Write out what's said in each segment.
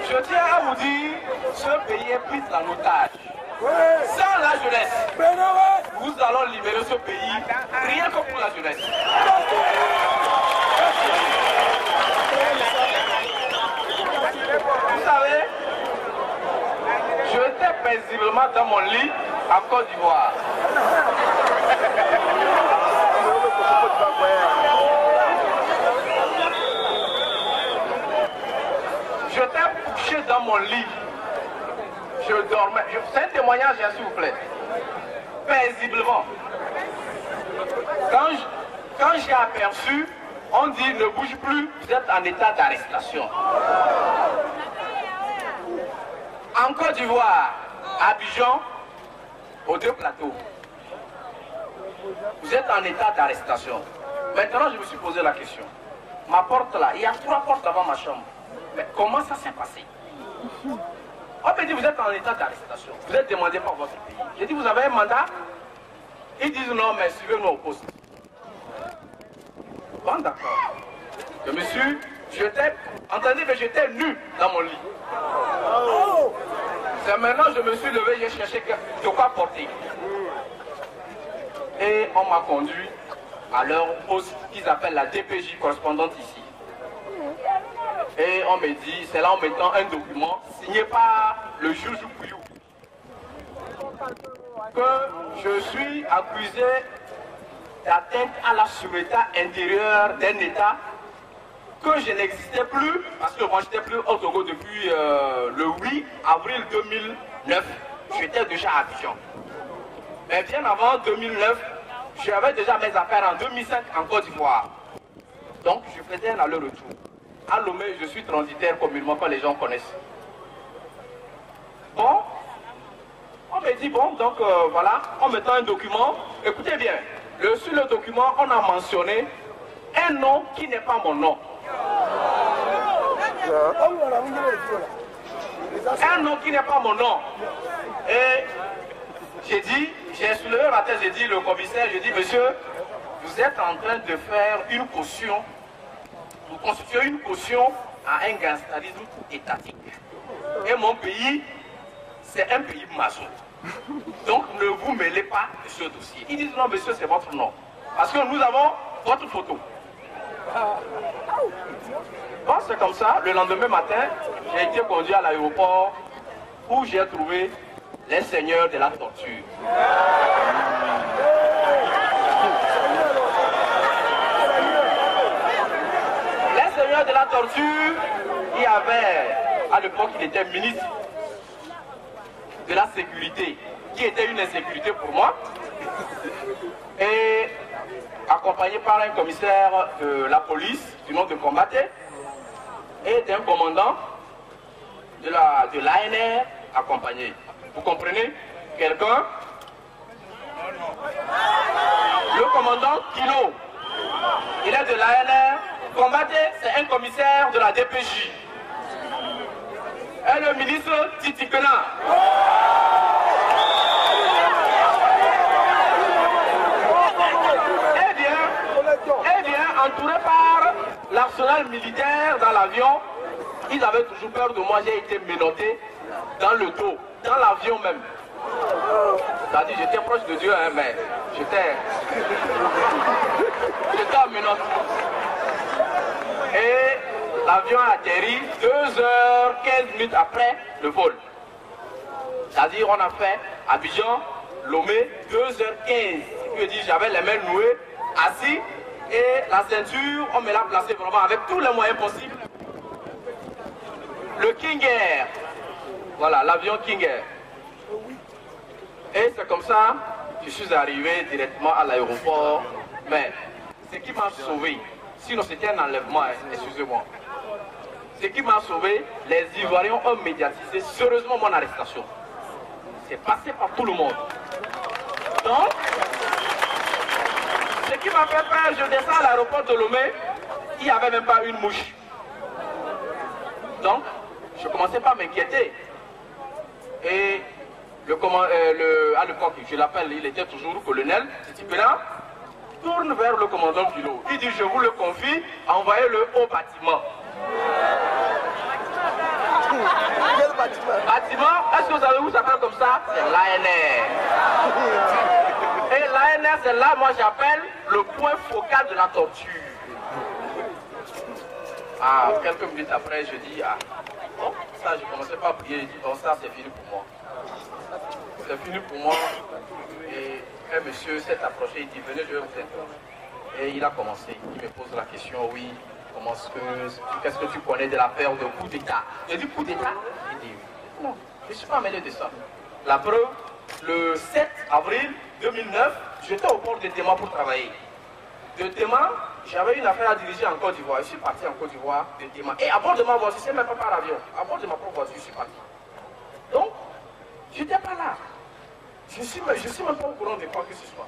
Je tiens à vous dire, ce pays est pris en otage. Sans la jeunesse, nous allons libérer ce pays, rien que pour la jeunesse. Vous savez, j'étais paisiblement dans mon lit en Côte d'Ivoire. J'étais couché dans mon lit. Je dormais. C'est un témoignage, s'il vous plaît. Paisiblement. Quand j'ai aperçu, on dit ne bouge plus, vous êtes en état d'arrestation. En Côte d'Ivoire, à Abidjan, aux deux plateaux, vous êtes en état d'arrestation. Maintenant, je me suis posé la question. Ma porte là, il y a 3 portes devant ma chambre. Mais comment ça s'est passé? On me dit vous êtes en état d'arrestation. Vous êtes demandé par votre pays. J'ai dit vous avez un mandat? Ils disent non, mais suivez-nous au poste. Bon, d'accord. Je me suis, entendez, mais j'étais nu dans mon lit. C'est maintenant que je me suis levé, j'ai cherché de quoi porter. Et on m'a conduit à leur poste qu'ils appellent la DPJ correspondante ici. Et on me dit, c'est là en mettant un document signé par le juge Pouyou que je suis accusé d'atteinte à la sûreté intérieure d'un État, que je n'existais plus, parce que moi j'étais plus au Togo depuis le 8 avril 2009, j'étais déjà à Abidjan. Mais bien avant 2009, j'avais déjà mes affaires en 2005 en Côte d'Ivoire. Donc je faisais un aller-retour. À Lomé, je suis transitaire communément quand les gens connaissent. Bon, on me dit, bon, donc voilà, en mettant un document, écoutez bien, sur le document, on a mentionné un nom qui n'est pas mon nom. Un nom qui n'est pas mon nom. Et j'ai dit, j'ai soulevé la tête, j'ai dit, le commissaire, j'ai dit, monsieur, vous êtes en train de faire une caution. Vous constituez une caution à un gangsterisme étatique. Et mon pays, c'est un pays maçon. Donc ne vous mêlez pas de ce dossier. Ils disent non, monsieur, c'est votre nom. Parce que nous avons votre photo. Bon, c'est comme ça. Le lendemain matin, j'ai été conduit à l'aéroport où j'ai trouvé les seigneurs de la torture. De la torture, il y avait, à l'époque, il était ministre de la sécurité, qui était une insécurité pour moi, et accompagné par un commissaire de la police, du nom de Combaté, et d'un commandant de l'ANR accompagné. Vous comprenez? Quelqu'un? Le commandant Kilo, il est de l'ANR. Combaté, c'est un commissaire de la DPJ. Et le ministre Titikena. Eh bien, entouré par l'arsenal militaire dans l'avion, ils avaient toujours peur de moi. J'ai été menotté dans le dos, dans l'avion même. C'est-à-dire, j'étais proche de Dieu, hein, mais j'étais en menotte. Et l'avion a atterri 2h15 après le vol. C'est-à-dire on a fait Abidjan, Lomé, 2h15. Ce qui veut dire j'avais les mains nouées, assis, et la ceinture, on me l'a placée vraiment avec tous les moyens possibles. Le King Air, voilà, l'avion King Air. Et c'est comme ça que je suis arrivé directement à l'aéroport. Mais ce qui m'a sauvé, sinon c'était un enlèvement, excusez-moi. Ce qui m'a sauvé, les Ivoiriens ont médiatisé sérieusement mon arrestation. C'est passé par tout le monde. Donc, ce qui m'a fait peur, je descends à l'aéroport de Lomé, il n'y avait même pas une mouche. Donc, je commençais pas à m'inquiéter. Et à l'époque, je l'appelle, il était toujours colonel, Titipena, tourne vers le commandant Kilo. Il dit, je vous le confie, envoyez-le au bâtiment. bâtiment, est-ce que vous savez où ça s'appelle comme ça? C'est l'ANR. Et l'ANR, c'est là, moi j'appelle le point focal de la torture. Ah, quelques minutes après, je dis, ah, bon, ça, je ne commençais pas à prier, je dis, bon, ça, c'est fini pour moi. C'est fini pour moi. Et un monsieur s'est approché, il dit, venez, je vais vous interroger. Et il a commencé, il me pose la question, oui, qu'est-ce que tu connais de l'affaire de coup d'État? J'ai dit, coup d'État? Il dit, non, je ne suis pas mêlé de ça. La preuve, le 7 avril 2009, j'étais au port de Tema pour travailler. De Tema, j'avais une affaire à diriger en Côte d'Ivoire. Je suis parti en Côte d'Ivoire de Tema. Et à bord de ma voiture, c'est même pas par avion. À bord de ma propre voiture, je suis parti. Donc, je n'étais pas là. Je ne suis même pas au courant de quoi que ce soit.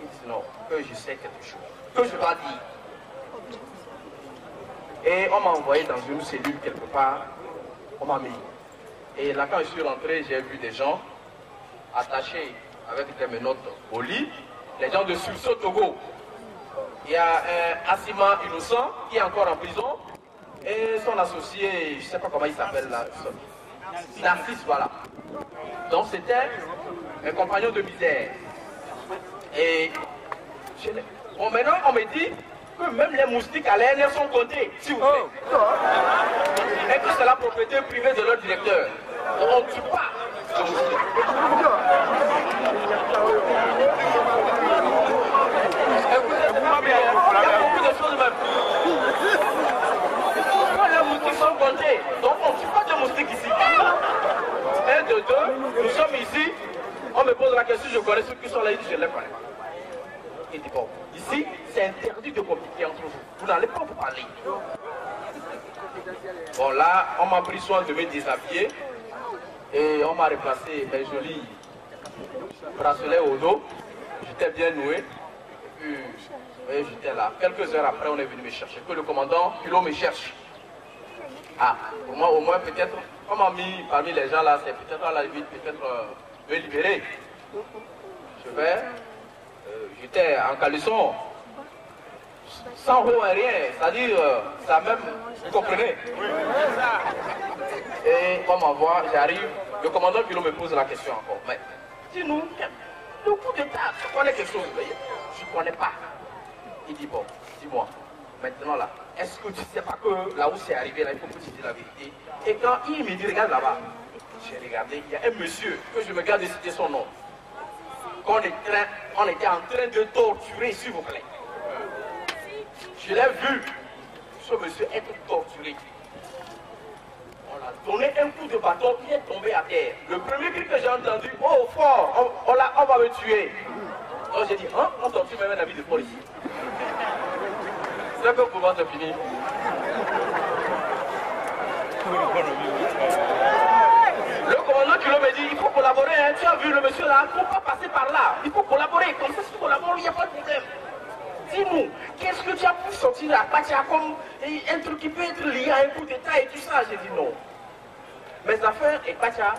Il dit non, que je sais quelque chose, que je dois dire. Et on m'a envoyé dans une cellule quelque part, on m'a mis. Et là, quand je suis rentré, j'ai vu des gens attachés avec des menottes au lit, les gens de Sursaut Togo. Il y a un Assima innocent qui est encore en prison et son associé, je ne sais pas comment il s'appelle là, Narcisse, voilà. Donc c'était un compagnon de misère. Et bon, maintenant on me dit que même les moustiques à l'ANR sont comptés, s'il vous plaît. Et que c'est la propriété privée de leur directeur. Donc on ne tue pas de moustiques. Il y a beaucoup de choses même. Quand les moustiques sont comptés, donc on ne tue pas de moustiques ici. Un, de deux, nous sommes ici. On me pose la question, je connais ceux qui sont là, je ne les connais pas. Il dit bon, ici, c'est interdit de communiquer entre vous. Vous n'allez pas vous parler. Bon là, on m'a pris soin de me déshabiller et on m'a replacé mes jolis bracelets au dos. J'étais bien noué. Et j'étais là. Quelques heures après, on est venu me chercher. Que le commandant Pilot me cherche. Ah, pour moi, au moins, peut-être, on m'a mis parmi les gens là, c'est peut-être à la limite, peut-être me libérer. Je vais, j'étais en caleçon, sans haut et rien, c'est-à-dire, ça même, vous comprenez? Et on m'envoie, j'arrive, le commandant Pilot me pose la question encore. Mais, dis-nous, le coup d'État, tu connais quelque chose? Je ne connais pas. Il dit, bon, dis-moi, maintenant là, est-ce que tu ne sais pas que là où c'est arrivé, là, il faut que tu dises la vérité? Et quand il me dit, regarde là-bas, j'ai regardé, il y a un monsieur, que je me garde de citer son nom, qu'on était en train de torturer, s'il vous plaît. Je l'ai vu, ce monsieur être torturé. On a donné un coup de bâton, il est tombé à terre. Le premier cri que j'ai entendu, oh fort, on va me tuer. Donc j'ai dit, hein, on torture même un ami de police. C'est que pour moi c'est fini. Le commandant Kilo me dit, il faut collaborer, hein. Tu as vu le monsieur là, il ne faut pas passer par là. Il faut collaborer, comme ça si tu collabores, il n'y a pas de problème. Dis-nous, qu'est-ce que tu as pu sortir à Pacha comme un truc qui peut être lié à un coup d'État et tout ça? J'ai dit non. Mes affaires et Pacha,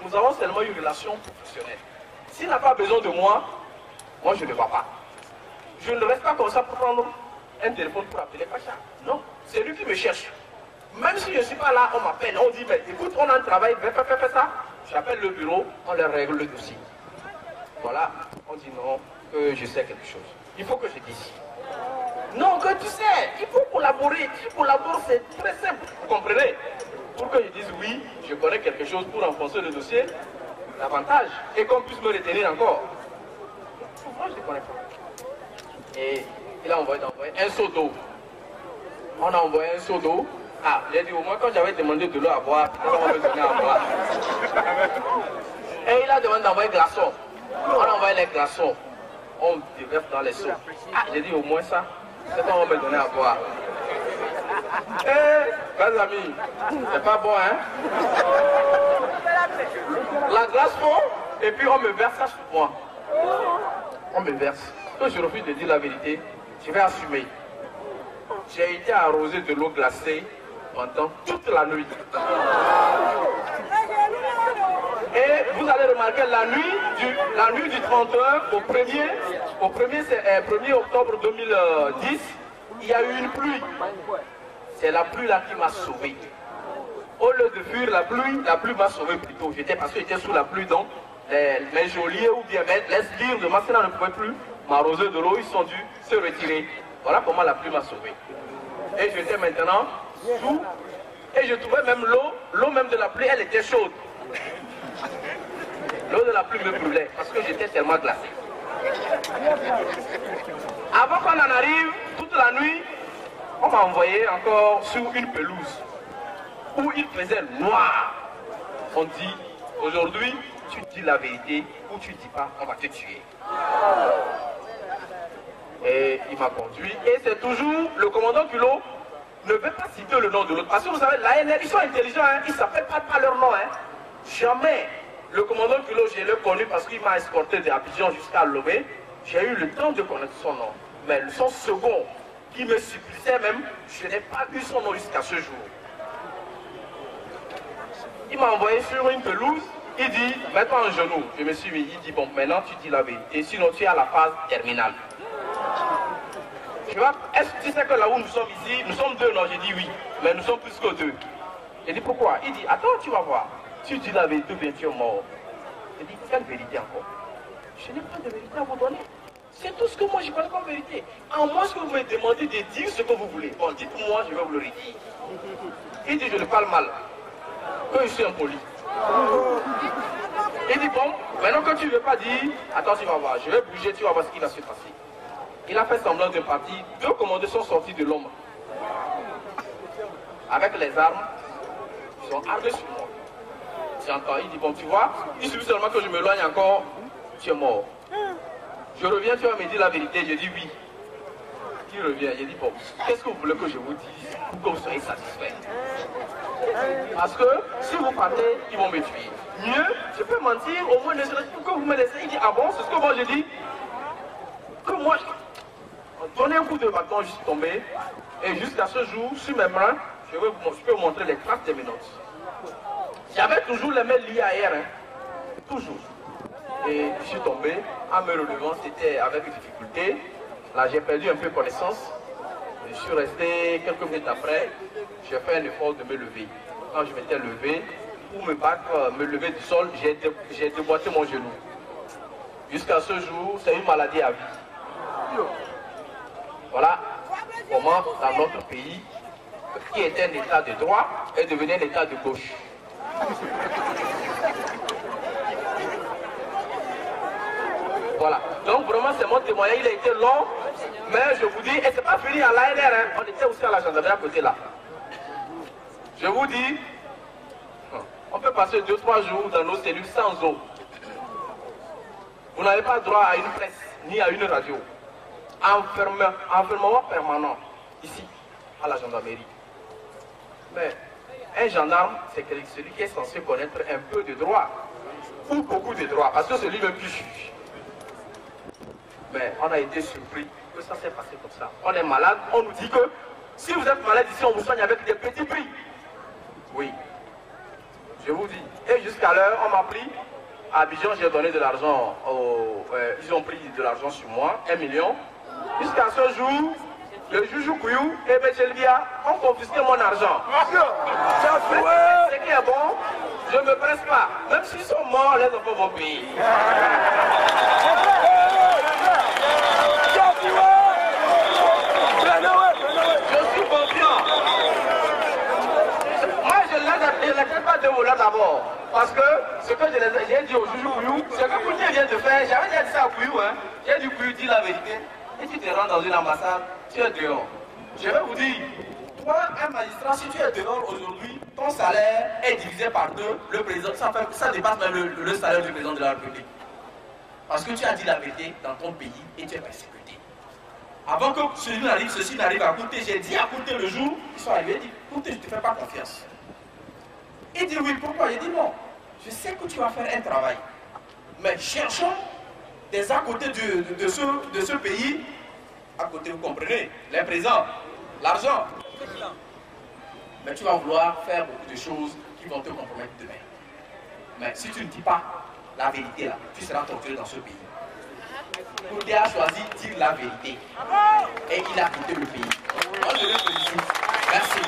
nous avons seulement une relation professionnelle. S'il n'a pas besoin de moi, moi je ne vois pas. Je ne reste pas comme ça pour prendre un téléphone pour appeler Pacha. Non, c'est lui qui me cherche. Même si je ne suis pas là, on m'appelle, on dit, mais écoute, on a un travail, fais ça. J'appelle le bureau, on leur règle le dossier. Voilà, on dit non, que je sais quelque chose. Il faut que je dise. Non, que tu sais, il faut collaborer. Tu collabores, c'est très simple. Vous comprenez? Pour que je dise oui, je connais quelque chose pour enfoncer le dossier, davantage, et qu'on puisse me retenir encore. Moi, je ne connais pas. Et il a envoyé un seau d'eau. On a envoyé un seau d'eau. Ah, j'ai dit au moins quand j'avais demandé de l'eau à boire, on va me donner à boire. Et il a demandé d'envoyer glaçons. On a envoyé les glaçons. On déverse dans les seaux. Ah, j'ai dit au moins ça, c'est qu'on va me donner à boire. Eh, mes amis, c'est pas bon, hein? La glace fond, et puis on me verse ça sur moi. On me verse. Quand je refuse de dire la vérité, je vais assumer. J'ai été arrosé de l'eau glacée pendant toute la nuit. Et vous allez remarquer la nuit du 31 au 1er octobre 2010, il y a eu une pluie. C'est la pluie là qui m'a sauvé. Au lieu de fuir la pluie m'a sauvé plutôt. Parce que j'étais sous la pluie, donc mes geôliers ou bien les sbires de Masséna ne pouvaient plus m'arroser de l'eau, ils sont dû se retirer. Voilà comment la pluie m'a sauvé. Et j'étais maintenant sous, et je trouvais même l'eau même de la pluie, elle était chaude. L'eau de la pluie me brûlait parce que j'étais tellement glacé. Avant qu'on en arrive, toute la nuit, on m'a envoyé encore sur une pelouse où il faisait noir. On dit, aujourd'hui, tu dis la vérité ou tu dis pas, on va te tuer. Et il m'a conduit. Et c'est toujours le commandant Culot ne veut pas citer le nom de l'autre. Parce que vous savez, l'ANR, ils sont intelligents, hein, ils ne s'appellent pas leur nom. Hein. Jamais. Le commandant Culot, je l'ai connu parce qu'il m'a escorté de Abidjan jusqu'à Lomé. J'ai eu le temps de connaître son nom. Mais son second, qui me suppliait même, je n'ai pas eu son nom jusqu'à ce jour. Il m'a envoyé sur une pelouse, il dit, mets-toi en genou. Je me suis mis, il dit, bon, maintenant tu dis la vérité, sinon tu es à la phase terminale. Tu vois, est-ce que tu sais que là où nous sommes ici, nous sommes deux? Non, j'ai dit oui, mais nous sommes plus que deux. J'ai dit pourquoi? Il dit, attends, tu vas voir. Tu dis la vérité ou bien tu es mort. J'ai dit, quelle vérité encore? Je n'ai pas de vérité à vous donner. C'est tout ce que moi je connais comme vérité. En moins que vous me demandez de dire ce que vous voulez. Bon, dites-moi, je vais vous le redire. Il dit, je le parle mal. Que je suis impoli. Il dit, bon, maintenant que tu ne veux pas dire, attends, tu vas voir, je vais bouger, tu vas voir ce qui va se passer. Il a fait semblant de partir. Deux commandés sont sortis de l'ombre. Avec les armes, ils sont armés sur moi. J'entends, il dit, bon, tu vois, il suffit seulement que je m'éloigne encore, tu es mort. Je reviens, tu vas me dire la vérité. Je dis oui. Il revient, je dis, bon, qu'est-ce que vous voulez que je vous dise pour que vous soyez satisfait? Parce que si vous partez, ils vont me tuer. Mieux, je peux mentir, au moins ne serait-ce que vous me laissez. Il dit, ah bon, c'est ce que moi je dis. Que moi, donnez un coup de bâton, je suis tombé. Et jusqu'à ce jour, sur mes mains, je peux vous montrer les traces de mes notes. J'avais toujours les mains liées à air, hein. Toujours. Et je suis tombé, en me relevant, c'était avec difficulté. Là, j'ai perdu un peu connaissance. Je suis resté quelques minutes après. J'ai fait un effort de me lever. Quand je m'étais levé, pour me battre, me lever du sol, j'ai déboîté mon genou. Jusqu'à ce jour, c'est une maladie à vie. Voilà comment dans notre pays, qui était un état de droit, est devenu un état de gauche. Voilà. Donc vraiment c'est mon témoignage, il a été long, mais je vous dis, et c'est pas fini à l'ANR, hein. On était aussi à la gendarmerie à côté là. Je vous dis, on peut passer 2-3 jours dans nos cellules sans eau. Vous n'avez pas droit à une presse, ni à une radio. Enfermement permanent, ici, à la gendarmerie. Mais un gendarme, c'est celui qui est censé connaître un peu de droit, ou beaucoup de droit, parce que c'est lui-même qui juge. Mais on a été surpris que ça s'est passé comme ça. On est malade, on nous dit que si vous êtes malade ici, on vous soigne avec des petits prix. Oui, je vous dis. Et jusqu'à l'heure, on m'a pris, à Abidjan, j'ai donné de l'argent, ils ont pris de l'argent sur moi, 1 million. Jusqu'à ce jour, le Joujou Kouyou et Bechelvia ont confisqué mon argent. Ce qui est bon, je ne me presse pas. Même s'ils sont morts, les enfants vont payer. Je suis confiant. Moi, je ne les pas de voleurs d'abord. Parce que ce que j'ai dit au Joujou Kouyou, ce que Kouyou vient de faire, j'avais déjà dit ça à Kouyou. Hein. J'ai dit Kouyou, dis la vérité. Et tu te rends dans une ambassade, tu es dehors. Je vais vous dire, toi, un magistrat, si tu es dehors aujourd'hui, ton salaire est divisé par 2, le président, ça dépasse même le salaire du président de la République. Parce que tu as dit la vérité dans ton pays et tu es persécuté. Avant que ceci n'arrive à Kouté, j'ai dit à Kouté le jour, ils sont arrivés, ils disent, Kouté, je ne te fais pas confiance. Il dit oui, pourquoi? J'ai dit non, je sais que tu vas faire un travail. Mais cherchons des à côté de ce pays, à côté, vous comprenez, les présents, l'argent. Mais tu vas vouloir faire beaucoup de choses qui vont te compromettre demain. Mais si tu ne dis pas la vérité là, tu seras torturé dans ce pays. Kouté a choisi de dire la vérité. Et il a quitté le pays. Moi je le félicite. Merci.